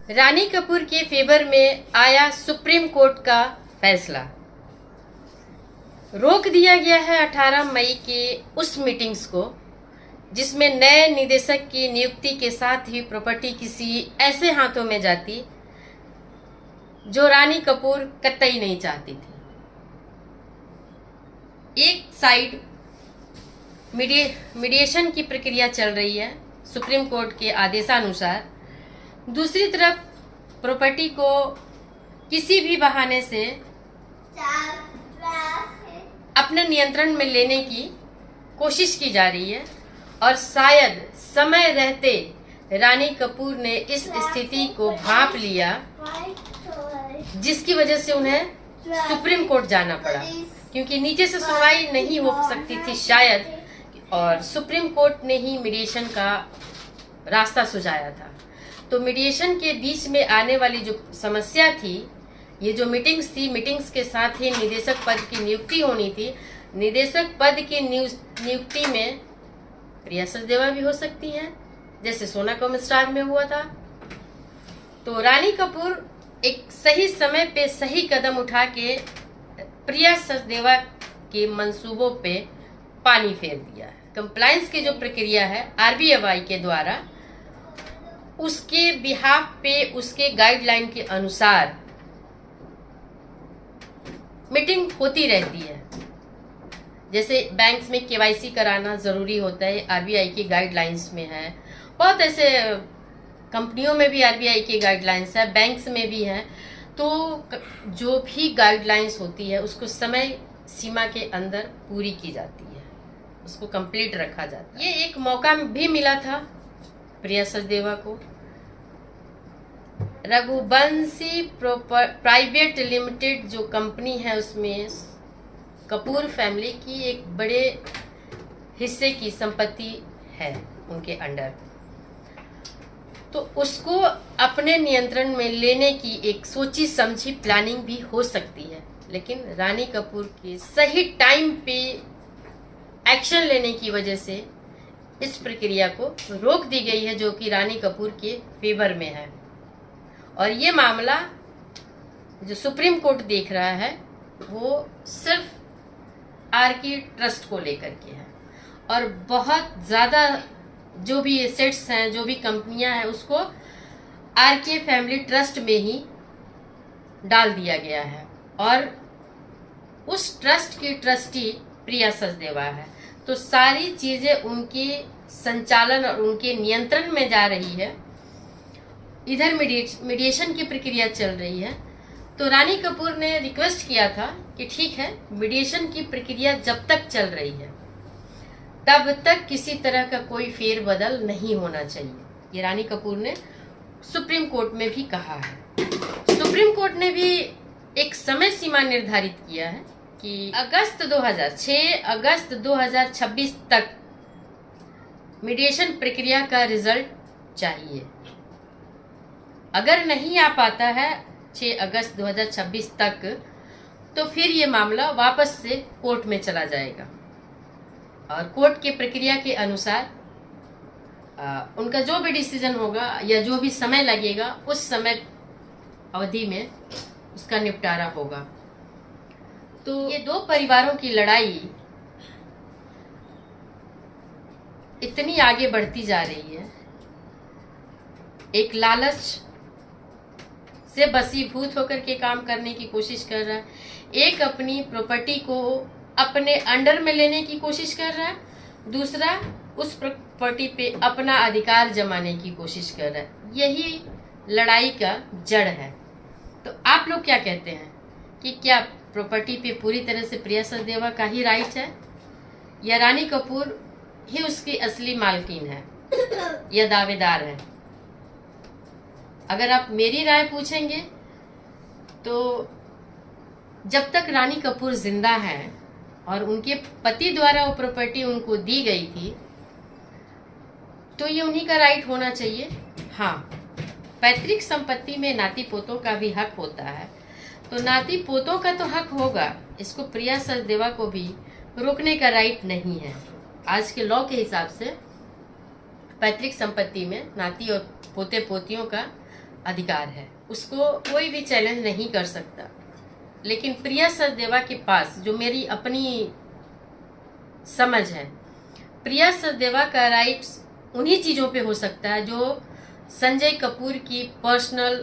रानी कपूर के फेवर में आया सुप्रीम कोर्ट का फैसला। रोक दिया गया है 18 मई के उस मीटिंग्स को जिसमें नए निदेशक की नियुक्ति के साथ ही प्रॉपर्टी किसी ऐसे हाथों में जाती जो रानी कपूर कतई नहीं चाहती थी। एक साइड मीडिएशन की प्रक्रिया चल रही है सुप्रीम कोर्ट के आदेशानुसार, दूसरी तरफ प्रॉपर्टी को किसी भी बहाने से अपने नियंत्रण में लेने की कोशिश की जा रही है और शायद समय रहते रानी कपूर ने इस स्थिति को भांप लिया जिसकी वजह से उन्हें सुप्रीम कोर्ट जाना पड़ा, क्योंकि नीचे से सुनवाई नहीं हो सकती थी शायद, और सुप्रीम कोर्ट ने ही मीडिएशन का रास्ता सुझाया था। तो मीडिएशन के बीच में आने वाली जो समस्या थी, ये जो मीटिंग्स थी, मीटिंग्स के साथ ही निदेशक पद की नियुक्ति होनी थी। निदेशक पद की नियुक्ति में प्रिया सचदेवा भी हो सकती हैं, जैसे सोनाकॉम स्टार में हुआ था। तो रानी कपूर एक सही समय पे सही कदम उठा के प्रिया सचदेवा के मंसूबों पे पानी फेर दिया है। कंप्लायंस की जो प्रक्रिया है आरबीआई के द्वारा, उसके बिहाफ पे उसके गाइडलाइन के अनुसार मीटिंग होती रहती है। जैसे बैंक्स में केवाईसी कराना जरूरी होता है, आरबीआई की गाइडलाइंस में है। बहुत ऐसे कंपनियों में भी आरबीआई की गाइडलाइंस है, बैंक्स में भी है। तो जो भी गाइडलाइंस होती है उसको समय सीमा के अंदर पूरी की जाती है, उसको कंप्लीट रखा जाता है। ये एक मौका भी मिला था प्रिया सचदेवा को। रघुवंशी प्राइवेट लिमिटेड जो कंपनी है, उसमें कपूर फैमिली की एक बड़े हिस्से की संपत्ति है उनके अंडर, तो उसको अपने नियंत्रण में लेने की एक सोची समझी प्लानिंग भी हो सकती है। लेकिन रानी कपूर के सही टाइम पे एक्शन लेने की वजह से इस प्रक्रिया को रोक दी गई है, जो कि रानी कपूर के फेवर में है। और ये मामला जो सुप्रीम कोर्ट देख रहा है वो सिर्फ आरके ट्रस्ट को लेकर के है, और बहुत ज़्यादा जो भी एसेट्स हैं, जो भी कंपनियां हैं, उसको आरके फैमिली ट्रस्ट में ही डाल दिया गया है, और उस ट्रस्ट की ट्रस्टी प्रिया सचदेवा है। तो सारी चीजें उनके संचालन और उनके नियंत्रण में जा रही है। इधर मीडिएशन की प्रक्रिया चल रही है। तो रानी कपूर ने रिक्वेस्ट किया था कि ठीक है, मीडिएशन की प्रक्रिया जब तक चल रही है तब तक किसी तरह का कोई फेरबदल नहीं होना चाहिए। ये रानी कपूर ने सुप्रीम कोर्ट में भी कहा है। सुप्रीम कोर्ट ने भी एक समय सीमा निर्धारित किया है कि 6 अगस्त 2026 तक मीडिएशन प्रक्रिया का रिजल्ट चाहिए। अगर नहीं आ पाता है 6 अगस्त 2026 तक, तो फिर ये मामला वापस से कोर्ट में चला जाएगा, और कोर्ट की प्रक्रिया के अनुसार उनका जो भी डिसीजन होगा या जो भी समय लगेगा, उस समय अवधि में उसका निपटारा होगा। तो ये दो परिवारों की लड़ाई इतनी आगे बढ़ती जा रही है, एक लालच से बसीभूत होकर के काम करने की कोशिश कर रहा है, एक अपनी प्रॉपर्टी को अपने अंडर में लेने की कोशिश कर रहा है, दूसरा उस प्रॉपर्टी पे अपना अधिकार जमाने की कोशिश कर रहा है। यही लड़ाई का जड़ है। तो आप लोग क्या कहते हैं कि क्या प्रॉपर्टी पे पूरी तरह से प्रिया सचदेवा का ही राइट है, या रानी कपूर ही उसकी असली मालकिन है या दावेदार है? अगर आप मेरी राय पूछेंगे तो जब तक रानी कपूर जिंदा है और उनके पति द्वारा वो प्रॉपर्टी उनको दी गई थी, तो ये उन्हीं का राइट होना चाहिए। हाँ, पैतृक संपत्ति में नाती पोतों का भी हक होता है, तो नाती पोतों का तो हक होगा, इसको प्रिया सचदेवा को भी रोकने का राइट नहीं है। आज के लॉ के हिसाब से पैतृक संपत्ति में नाती और पोते पोतियों का अधिकार है, उसको कोई भी चैलेंज नहीं कर सकता। लेकिन प्रिया सचदेवा के पास, जो मेरी अपनी समझ है, प्रिया सचदेवा का राइट्स उन्हीं चीज़ों पे हो सकता है जो संजय कपूर की पर्सनल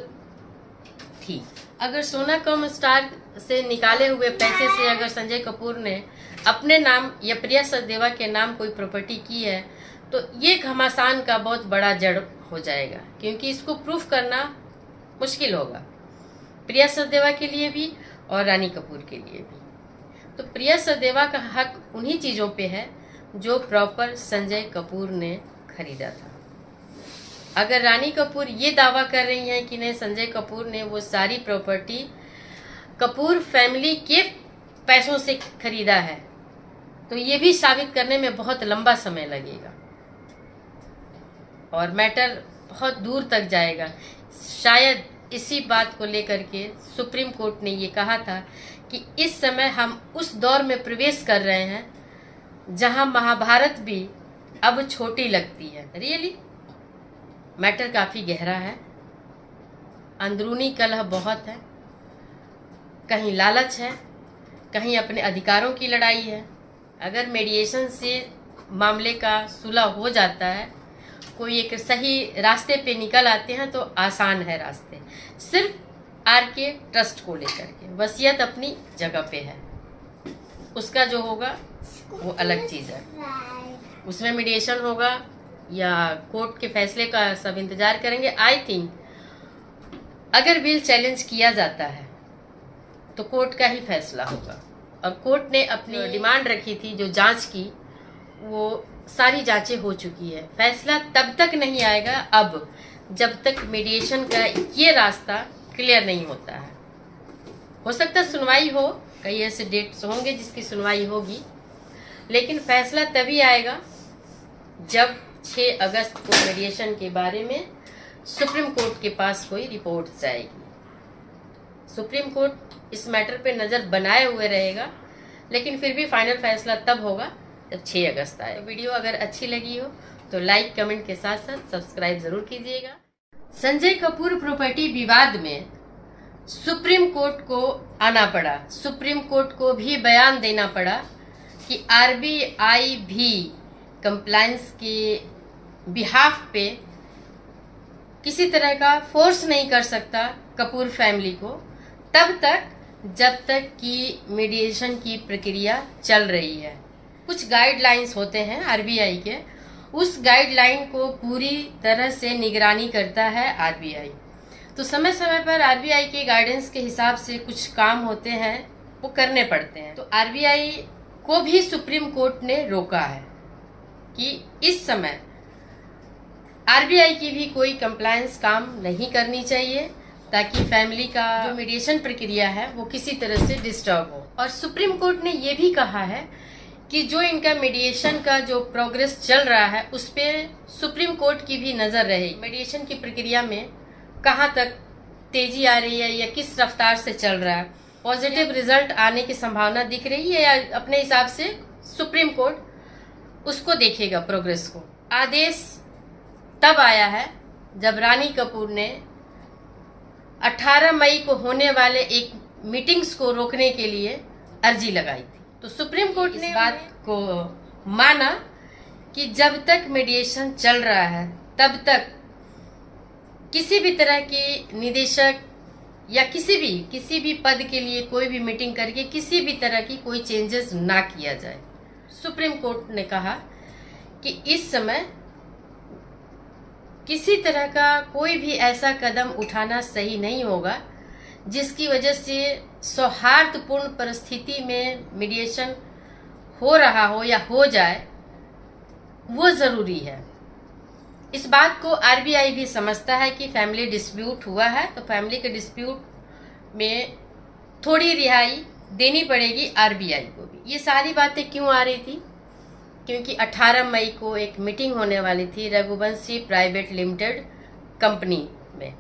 थी। अगर सोनाकॉम स्टार से निकाले हुए पैसे से अगर संजय कपूर ने अपने नाम या प्रिया सचदेवा के नाम कोई प्रॉपर्टी की है, तो ये घमासान का बहुत बड़ा जड़ हो जाएगा, क्योंकि इसको प्रूफ करना मुश्किल होगा, प्रिया सचदेवा के लिए भी और रानी कपूर के लिए भी। तो प्रिया सचदेवा का हक उन्हीं चीज़ों पे है जो प्रॉपर संजय कपूर ने खरीदा था। अगर रानी कपूर ये दावा कर रही हैं कि नहीं, संजय कपूर ने वो सारी प्रॉपर्टी कपूर फैमिली के पैसों से खरीदा है, तो ये भी साबित करने में बहुत लंबा समय लगेगा और मैटर बहुत दूर तक जाएगा। शायद इसी बात को लेकर के सुप्रीम कोर्ट ने ये कहा था कि इस समय हम उस दौर में प्रवेश कर रहे हैं जहां महाभारत भी अब छोटी लगती है। रियली मैटर काफ़ी गहरा है, अंदरूनी कलह बहुत है, कहीं लालच है, कहीं अपने अधिकारों की लड़ाई है। अगर मीडिएशन से मामले का सुलह हो जाता है, कोई एक सही रास्ते पे निकल आते हैं तो आसान है रास्ते। सिर्फ आरके ट्रस्ट को लेकर के वसीयत अपनी जगह पे है, उसका जो होगा वो अलग चीज़ है, उसमें मीडिएशन होगा या कोर्ट के फैसले का सब इंतजार करेंगे। आई थिंक अगर बिल चैलेंज किया जाता है तो कोर्ट का ही फैसला होगा, और कोर्ट ने अपनी डिमांड रखी थी जो जांच की, वो सारी जांचें हो चुकी है। फैसला तब तक नहीं आएगा अब जब तक मीडिएशन का ये रास्ता क्लियर नहीं होता है। हो सकता है सुनवाई हो, कई ऐसे डेट्स होंगे जिसकी सुनवाई होगी, लेकिन फैसला तभी आएगा जब 6 अगस्त को मीडिएशन के बारे में सुप्रीम कोर्ट के पास कोई रिपोर्ट जाएगी। सुप्रीम कोर्ट इस मैटर पे नज़र बनाए हुए रहेगा, लेकिन फिर भी फाइनल फैसला तब होगा जब 6 अगस्त आए। तो वीडियो अगर अच्छी लगी हो तो लाइक कमेंट के साथ साथ सब्सक्राइब जरूर कीजिएगा। संजय कपूर प्रॉपर्टी विवाद में सुप्रीम कोर्ट को आना पड़ा, सुप्रीम कोर्ट को भी बयान देना पड़ा कि आरबीआई भी कंप्लायंस के बिहाफ पे किसी तरह का फोर्स नहीं कर सकता कपूर फैमिली को, तब तक जब तक कि मीडिएशन की प्रक्रिया चल रही है। कुछ गाइडलाइंस होते हैं आरबीआई के, उस गाइडलाइन को पूरी तरह से निगरानी करता है आरबीआई। तो समय समय पर आरबीआई के गाइडेंस के हिसाब से कुछ काम होते हैं वो करने पड़ते हैं। तो आरबीआई को भी सुप्रीम कोर्ट ने रोका है कि इस समय आरबीआई की भी कोई कंप्लायंस काम नहीं करनी चाहिए, ताकि फैमिली का जो मीडिएशन प्रक्रिया है वो किसी तरह से डिस्टर्ब हो। और सुप्रीम कोर्ट ने ये भी कहा है कि जो इनका मीडिएशन का जो प्रोग्रेस चल रहा है उस पर सुप्रीम कोर्ट की भी नज़र रहे, मीडिएशन की प्रक्रिया में कहाँ तक तेजी आ रही है या किस रफ्तार से चल रहा है, पॉजिटिव रिजल्ट आने की संभावना दिख रही है या अपने हिसाब से सुप्रीम कोर्ट उसको देखेगा प्रोग्रेस को। आदेश तब आया है जब रानी कपूर ने 18 मई को होने वाले एक मीटिंग्स को रोकने के लिए अर्जी लगाई थी। तो सुप्रीम कोर्ट ने बात को माना कि जब तक मीडिएशन चल रहा है तब तक किसी भी तरह की निदेशक या किसी भी पद के लिए कोई भी मीटिंग करके किसी भी तरह की कोई चेंजेस ना किया जाए। सुप्रीम कोर्ट ने कहा कि इस समय किसी तरह का कोई भी ऐसा कदम उठाना सही नहीं होगा जिसकी वजह से सौहार्दपूर्ण परिस्थिति में मीडिएशन हो रहा हो या हो जाए, वो ज़रूरी है। इस बात को आरबीआई भी समझता है कि फैमिली डिस्प्यूट हुआ है, तो फैमिली के डिस्प्यूट में थोड़ी रिहाई देनी पड़ेगी आरबीआई को भी। ये सारी बातें क्यों आ रही थी? क्योंकि 18 मई को एक मीटिंग होने वाली थी रघुवंशी प्राइवेट लिमिटेड कंपनी में,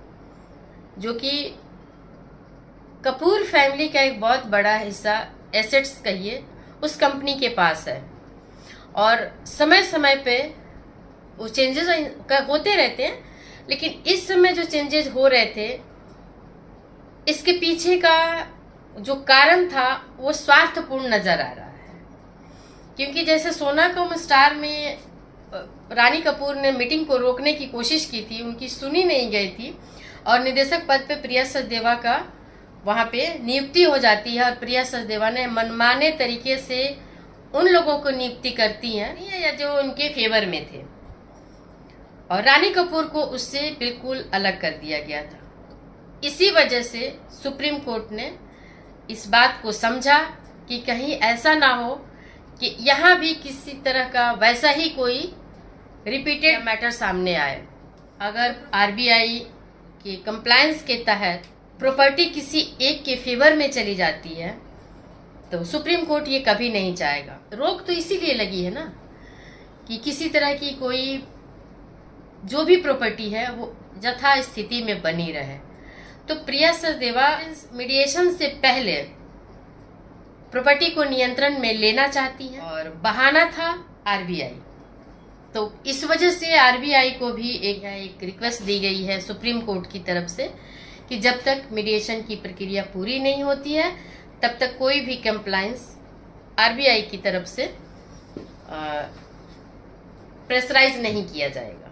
जो कि कपूर फैमिली का एक बहुत बड़ा हिस्सा, एसेट्स कहिए, उस कंपनी के पास है। और समय समय पे वो चेंजेस होते रहते हैं, लेकिन इस समय जो चेंजेस हो रहे थे, इसके पीछे का जो कारण था वो स्वार्थपूर्ण नजर आ रहा है। क्योंकि जैसे सोनाकम स्टार में रानी कपूर ने मीटिंग को रोकने की कोशिश की थी, उनकी सुनी नहीं गई थी और निदेशक पद पे प्रिया सचदेवा का वहाँ पे नियुक्ति हो जाती है और प्रिया सचदेवा ने मनमाने तरीके से उन लोगों को नियुक्ति करती हैं या जो उनके फेवर में थे, और रानी कपूर को उससे बिल्कुल अलग कर दिया गया था। इसी वजह से सुप्रीम कोर्ट ने इस बात को समझा कि कहीं ऐसा ना हो कि यहाँ भी किसी तरह का वैसा ही कोई रिपीटेड मैटर सामने आए। अगर आरबीआई के कंप्लायंस के तहत प्रॉपर्टी किसी एक के फेवर में चली जाती है तो सुप्रीम कोर्ट ये कभी नहीं चाहेगा। रोक तो इसीलिए लगी है ना कि किसी तरह की कोई जो भी प्रॉपर्टी है वो यथा स्थिति में बनी रहे। तो प्रिया सचदेवा मीडिएशन से पहले प्रॉपर्टी को नियंत्रण में लेना चाहती है और बहाना था आरबीआई। तो इस वजह से आरबीआई को भी एक रिक्वेस्ट दी गई है सुप्रीम कोर्ट की तरफ से कि जब तक मीडिएशन की प्रक्रिया पूरी नहीं होती है तब तक कोई भी कंप्लायंस आरबीआई की तरफ से प्रेशराइज नहीं किया जाएगा।